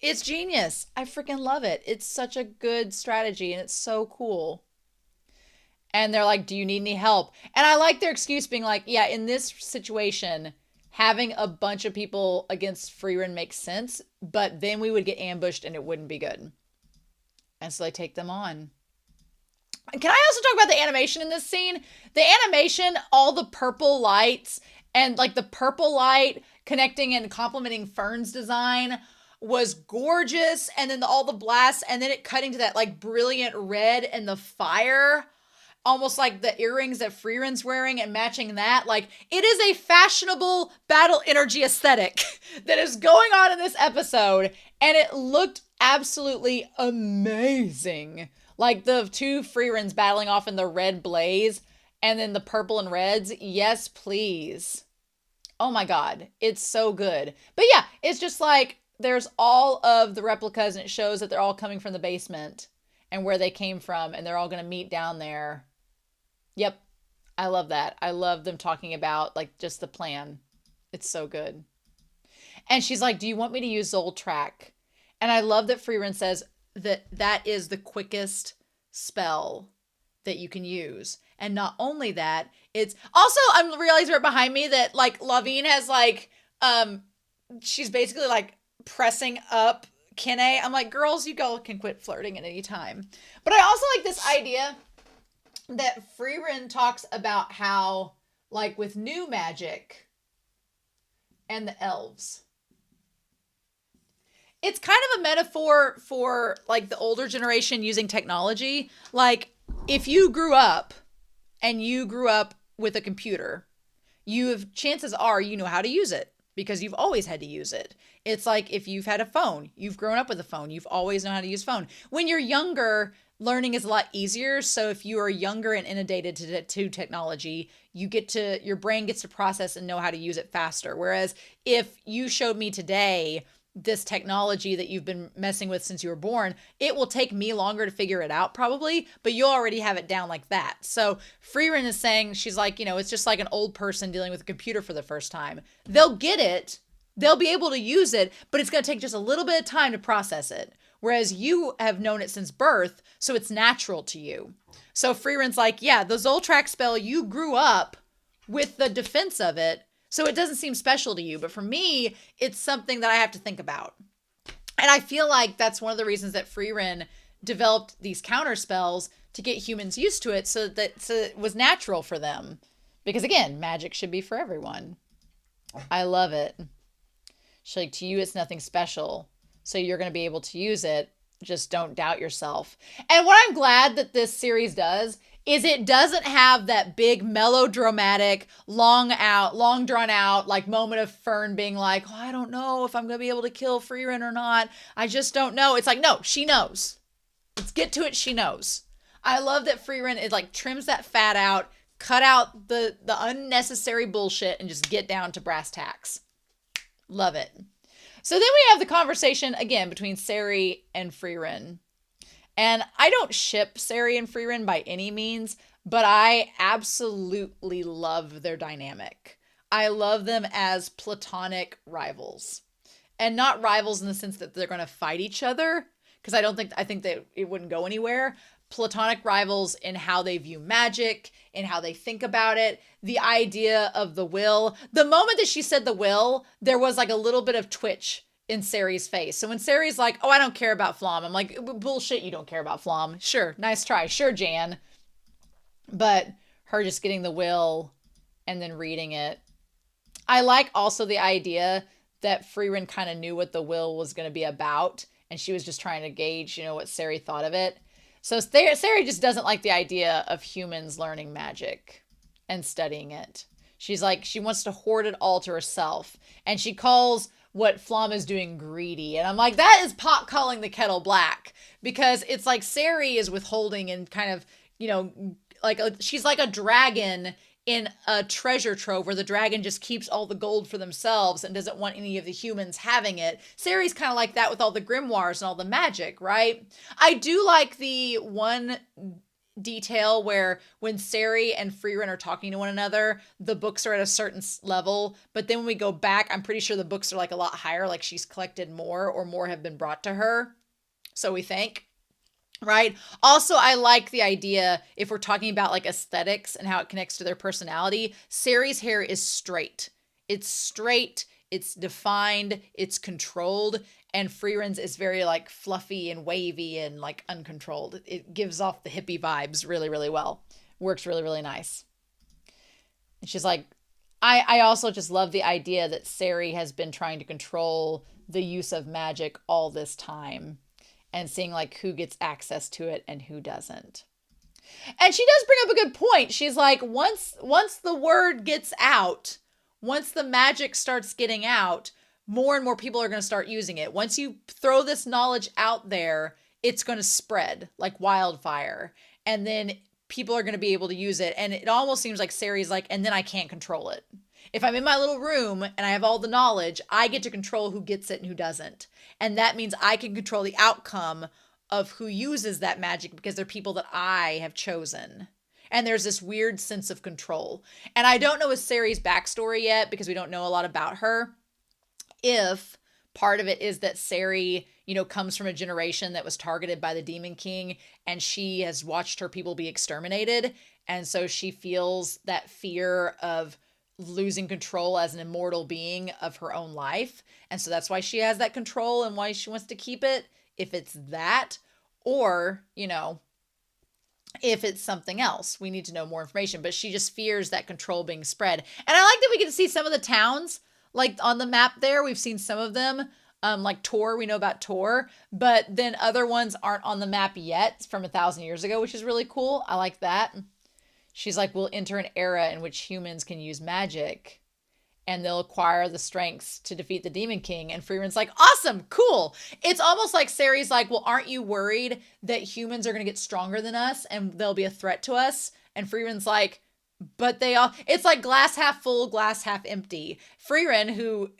It's genius. I freaking love it. It's such a good strategy and it's so cool. And they're like, do you need any help? And I like their excuse being like, yeah, in this situation, having a bunch of people against Frieren makes sense, but then we would get ambushed and it wouldn't be good. And so they take them on. Can I also talk about the animation in this scene? The animation, all the purple lights and like the purple light connecting and complementing Fern's design was gorgeous. And then all the blasts and then it cutting to that like brilliant red and the fire, almost like the earrings that Frieren's wearing and matching that. Like it is a fashionable battle energy aesthetic that is going on in this episode. And it looked absolutely amazing. Like the two Frierens battling off in the red blaze and then the purple and reds. Yes, please. Oh my God. It's so good. But yeah, it's just like there's all of the replicas and it shows that they're all coming from the basement and where they came from and they're all going to meet down there. Yep. I love that. I love them talking about like just the plan. It's so good. And she's like, do you want me to use Zoltrack? And I love that Frieren says, that is the quickest spell that you can use. And not only that, it's also, I'm realizing right behind me that like Lavigne has like, she's basically like pressing up Kine. I'm like, girls, you go can quit flirting at any time. But I also like this idea that Frieren talks about how like with new magic and the elves, it's kind of a metaphor for like the older generation using technology. Like if you grew up with a computer, chances are you know how to use it because you've always had to use it. It's like if you've had a phone, you've grown up with a phone, you've always known how to use phone. When you're younger, learning is a lot easier. So if you are younger and inundated to technology, your brain gets to process and know how to use it faster. Whereas if you showed me today this technology that you've been messing with since you were born, it will take me longer to figure it out probably, but you'll already have it down like that. So Frieren is saying, she's like, it's just like an old person dealing with a computer for the first time. They'll get it, they'll be able to use it, but it's going to take just a little bit of time to process it. Whereas you have known it since birth, so it's natural to you. So Frieren's like, yeah, the Zoltrack spell, you grew up with the defense of it, so it doesn't seem special to you. But for me, it's something that I have to think about. And I feel like that's one of the reasons that Frieren developed these counter spells to get humans used to it so it was natural for them. Because again, magic should be for everyone. I love it. She's like, to you, it's nothing special. So you're going to be able to use it. Just don't doubt yourself. And what I'm glad that this series does is it doesn't have that big melodramatic, long drawn out, like moment of Fern being like, oh, I don't know if I'm going to be able to kill Frieren or not. I just don't know. It's like, no, she knows. Let's get to it. She knows. I love that Frieren is like trims that fat out, cut out the unnecessary bullshit and just get down to brass tacks. Love it. So then we have the conversation again between Sari and Frieren. And I don't ship Sari and Frieren by any means, but I absolutely love their dynamic. I love them as platonic rivals. And not rivals in the sense that they're going to fight each other, because I think that it wouldn't go anywhere. Platonic rivals in how they view magic, in how they think about it, the idea of the will. The moment that she said the will, there was like a little bit of twitch in Sari's face. So when Sari's like, oh, I don't care about Flom, I'm like, bullshit, you don't care about Flom. Sure, nice try. Sure, Jan. But her just getting the will and then reading it. I like also the idea that Frieren kind of knew what the will was going to be about, and she was just trying to gauge, what Sari thought of it. So Sari just doesn't like the idea of humans learning magic and studying it. She's like, she wants to hoard it all to herself. And she calls what Flom is doing greedy. And I'm like, that is pot calling the kettle black, because it's like Sari is withholding and kind of, she's like a dragon in a treasure trove where the dragon just keeps all the gold for themselves and doesn't want any of the humans having it. Sari's kind of like that with all the grimoires and all the magic, right? I do like the one detail where when Sari and Frieren are talking to one another, the books are at a certain level, but then when we go back, I'm pretty sure the books are like a lot higher, like she's collected more or more have been brought to her. So we think. Right. Also, I like the idea, if we're talking about like aesthetics and how it connects to their personality, Sari's hair is straight. It's straight, it's defined, it's controlled, and Frieren's is very like fluffy and wavy and like uncontrolled. It gives off the hippie vibes really, really well. Works really, really nice. And she's like, I also just love the idea that Sari has been trying to control the use of magic all this time and seeing like who gets access to it and who doesn't. And she does bring up a good point. She's like, once the word gets out, once the magic starts getting out, more and more people are going to start using it. Once you throw this knowledge out there, it's going to spread like wildfire. And then people are going to be able to use it. And it almost seems like Sari's like, and then I can't control it. If I'm in my little room and I have all the knowledge, I get to control who gets it and who doesn't. And that means I can control the outcome of who uses that magic because they're people that I have chosen. And there's this weird sense of control. And I don't know Sari's backstory yet because we don't know a lot about her. If part of it is that Sari, comes from a generation that was targeted by the Demon King and she has watched her people be exterminated. And so she feels that fear of losing control as an immortal being of her own life. And so that's why she has that control and why she wants to keep it. If it's that, or, if it's something else, we need to know more information, but she just fears that control being spread. And I like that we get to see some of the towns, like on the map there, we've seen some of them, like Tor, we know about Tor, but then other ones aren't on the map yet from 1,000 years ago, which is really cool. I like that. She's like, we'll enter an era in which humans can use magic and they'll acquire the strengths to defeat the Demon King. And Frieren's like, awesome, cool. It's almost like Sari's like, well, aren't you worried that humans are going to get stronger than us and they'll be a threat to us? And Frieren's like, but it's like glass half full, glass half empty. Frieren, who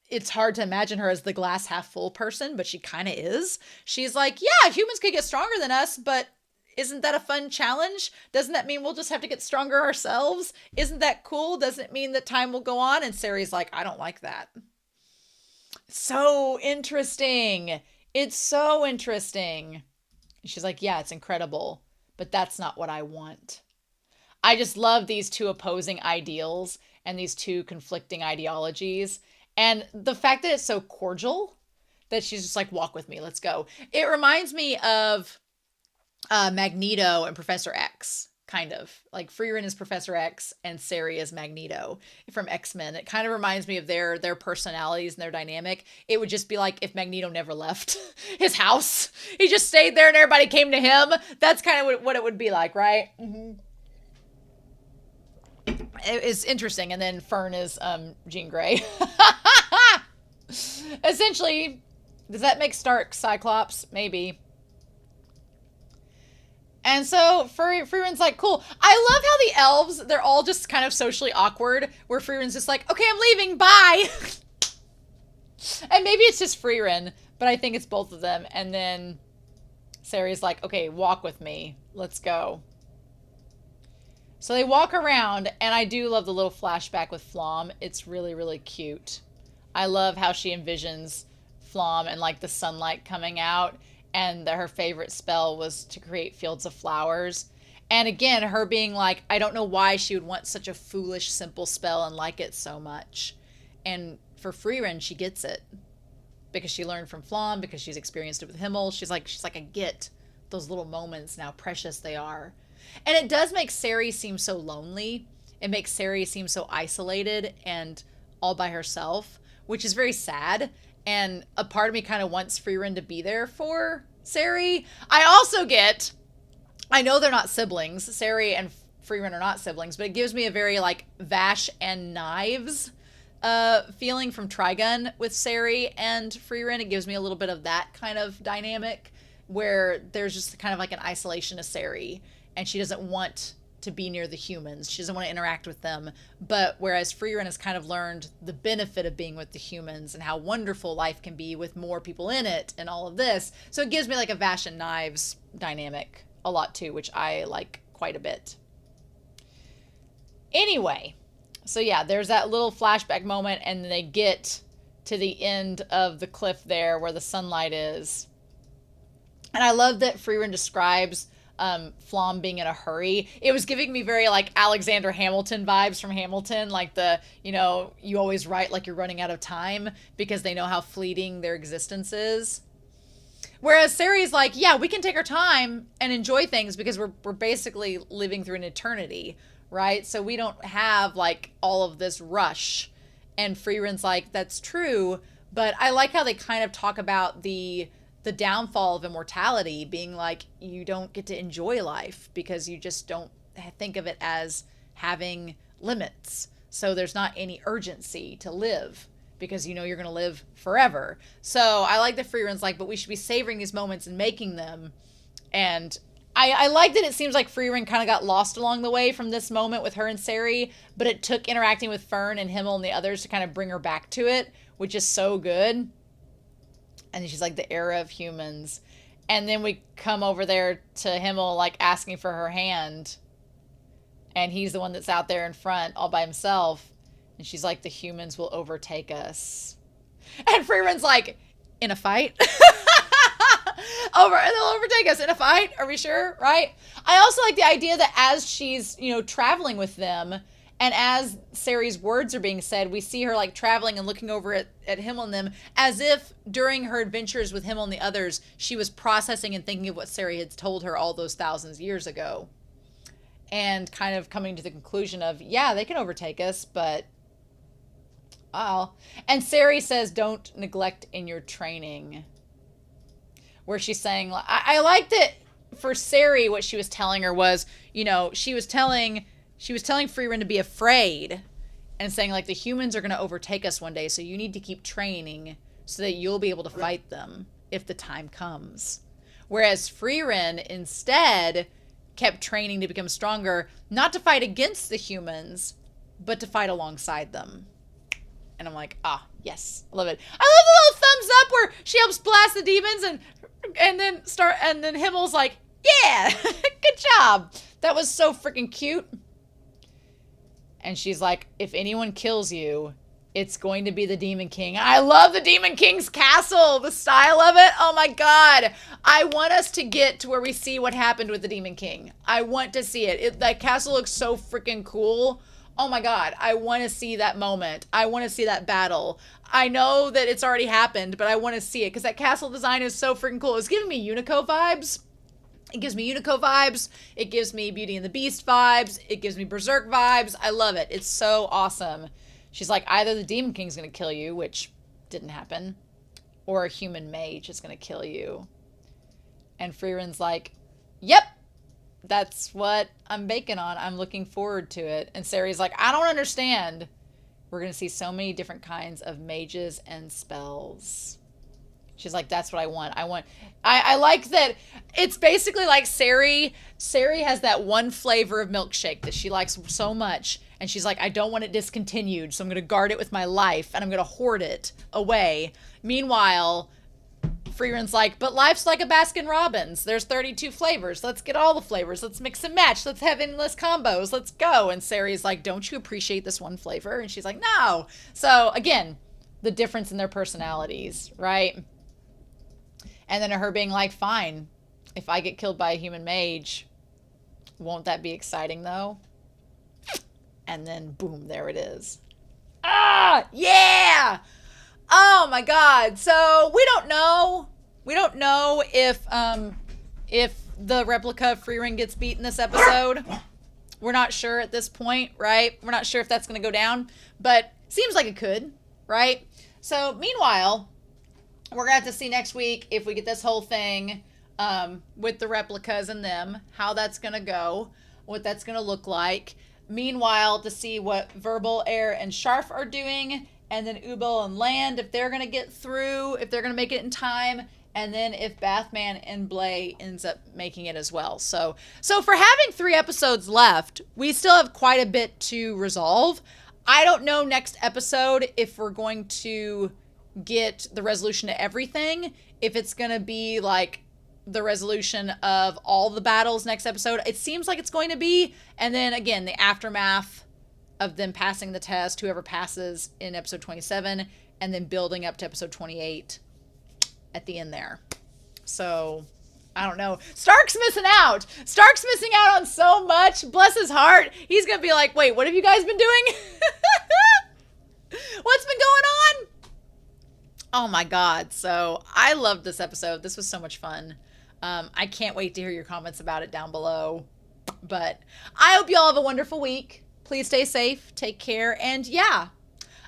it's hard to imagine her as the glass half full person, but she kind of is. She's like, yeah, humans could get stronger than us, but isn't that a fun challenge? Doesn't that mean we'll just have to get stronger ourselves? Isn't that cool? Doesn't it mean that time will go on? And Sari's like, I don't like that. So interesting. It's so interesting. She's like, yeah, it's incredible, but that's not what I want. I just love these two opposing ideals and these two conflicting ideologies. And the fact that it's so cordial, that she's just like, walk with me, let's go. It reminds me of Magneto and Professor X, kind of. Like Frieren is Professor X and Sari is Magneto from X-Men. It kind of reminds me of their personalities and their dynamic. It would just be like if Magneto never left his house. He just stayed there and everybody came to him. That's kind of what it would be like, right? Mm-hmm. It's interesting. And then Fern is Jean Grey. Essentially, does that make Stark Cyclops? Maybe. And so Frieren's like, cool. I love how the elves, they're all just kind of socially awkward, where Frieren's just like, okay, I'm leaving, bye. And maybe it's just Frieren, but I think it's both of them. And then Sari's like, okay, walk with me. Let's go. So they walk around, and I do love the little flashback with Flom. It's really, really cute. I love how she envisions Flom and like the sunlight coming out. And her favorite spell was to create fields of flowers. And again, her being like, I don't know why she would want such a foolish, simple spell and like it so much. And for Frieren, she gets it. Because she learned from Flom, because she's experienced it with Himmel. She's like, I get those little moments and how precious they are. And it does make Sari seem so lonely. It makes Sari seem so isolated and all by herself, which is very sad. And a part of me kind of wants Frieren to be there for Sari. I know they're not siblings. Sari and Frieren are not siblings, but it gives me a very like Vash and Knives feeling from Trigun with Sari and Frieren. It gives me a little bit of that kind of dynamic where there's just kind of like an isolation of Sari and she doesn't want to be near the humans. She doesn't want to interact with them. But whereas Frieren has kind of learned the benefit of being with the humans and how wonderful life can be with more people in it and all of this. So it gives me like a Vash and Knives dynamic a lot too, which I like quite a bit. Anyway, so yeah, there's that little flashback moment and they get to the end of the cliff there where the sunlight is. And I love that Frieren describes Flom being in a hurry. It was giving me very like Alexander Hamilton vibes from Hamilton, like the, you always write like you're running out of time because they know how fleeting their existence is. Whereas Sari's like, yeah, we can take our time and enjoy things because we're basically living through an eternity, right? So we don't have like all of this rush. And Frieren's like, that's true, but I like how they kind of talk about the downfall of immortality being like you don't get to enjoy life because you just don't think of it as having limits. So there's not any urgency to live because you're going to live forever. So I like that Frieren's like, but we should be savoring these moments and making them. And I like that it seems like Frieren kind of got lost along the way from this moment with her and Sari, but it took interacting with Fern and Himmel and the others to kind of bring her back to it, which is so good. And she's like, the era of humans. And then we come over there to Himmel, like asking for her hand. And he's the one that's out there in front all by himself. And she's like, the humans will overtake us. And Frieren's like, in a fight? They'll overtake us in a fight? Are we sure? Right? I also like the idea that as she's, traveling with them, and as Sari's words are being said, we see her like traveling and looking over at Himmel and them as if during her adventures with Himmel and the others, she was processing and thinking of what Sari had told her all those thousands of years ago. And kind of coming to the conclusion of, yeah, they can overtake us, but and Sari says, don't neglect in your training. Where she's saying, I like that for Sari, what she was telling her was, she was telling Frieren to be afraid and saying like the humans are going to overtake us one day. So you need to keep training so that you'll be able to fight them if the time comes. Whereas Frieren instead kept training to become stronger, not to fight against the humans, but to fight alongside them. And I'm like, yes, I love it. I love the little thumbs up where she helps blast the demons and then Himmel's like, yeah, good job. That was so freaking cute. And she's like, if anyone kills you, it's going to be the Demon King. I love the Demon King's castle, the style of it. Oh my God. I want us to get to where we see what happened with the Demon King. I want to see it. That castle looks so freaking cool. Oh my God. I want to see that moment. I want to see that battle. I know that it's already happened, but I want to see it because that castle design is so freaking cool. It's giving me Unico vibes. It gives me Unico vibes. It gives me Beauty and the Beast vibes. It gives me Berserk vibes. I love it. It's so awesome. She's like, either the Demon King's going to kill you, which didn't happen, or a human mage is going to kill you. And Frieren's like, yep, that's what I'm banking on. I'm looking forward to it. And Sari's like, I don't understand. We're going to see so many different kinds of mages and spells. She's like, that's what I want. I like that it's basically like Sari has that one flavor of milkshake that she likes so much. And she's like, I don't want it discontinued. So I'm going to guard it with my life and I'm going to hoard it away. Meanwhile, Frieren's like, but life's like a Baskin Robbins. There's 32 flavors. Let's get all the flavors. Let's mix and match. Let's have endless combos. Let's go. And Sari's like, don't you appreciate this one flavor? And she's like, no. So again, the difference in their personalities, right? And then her being like, fine, if I get killed by a human mage, won't that be exciting though? And then boom, there it is. Yeah! Oh my God. So we don't know. We don't know if the replica of Frieren gets beat in this episode. We're not sure at this point, right? We're not sure if that's going to go down, but seems like it could, right? So meanwhile, we're going to have to see next week if we get this whole thing with the replicas and them, how that's going to go, what that's going to look like. Meanwhile, to see what Verbal, Air, and Sharf are doing, and then Ubel and Land, if they're going to get through, if they're going to make it in time, and then if Bathman and Blay ends up making it as well. So for having 3 episodes left, we still have quite a bit to resolve. I don't know next episode if we're going to get the resolution to everything, if it's going to be like the resolution of all the battles next episode. It seems like it's going to be, and then again, the aftermath of them passing the test, whoever passes in episode 27, and then building up to episode 28 at the end there. So I don't know. Stark's missing out. Stark's missing out on so much. Bless his heart. He's going to be like, wait, what have you guys been doing? What's been going on? Oh my God. So I loved this episode. This was so much fun. I can't wait to hear your comments about it down below. But I hope you all have a wonderful week. Please stay safe. Take care. And yeah,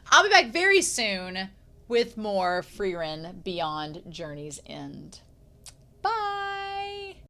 I'll be back very soon with more Frieren Beyond Journey's End.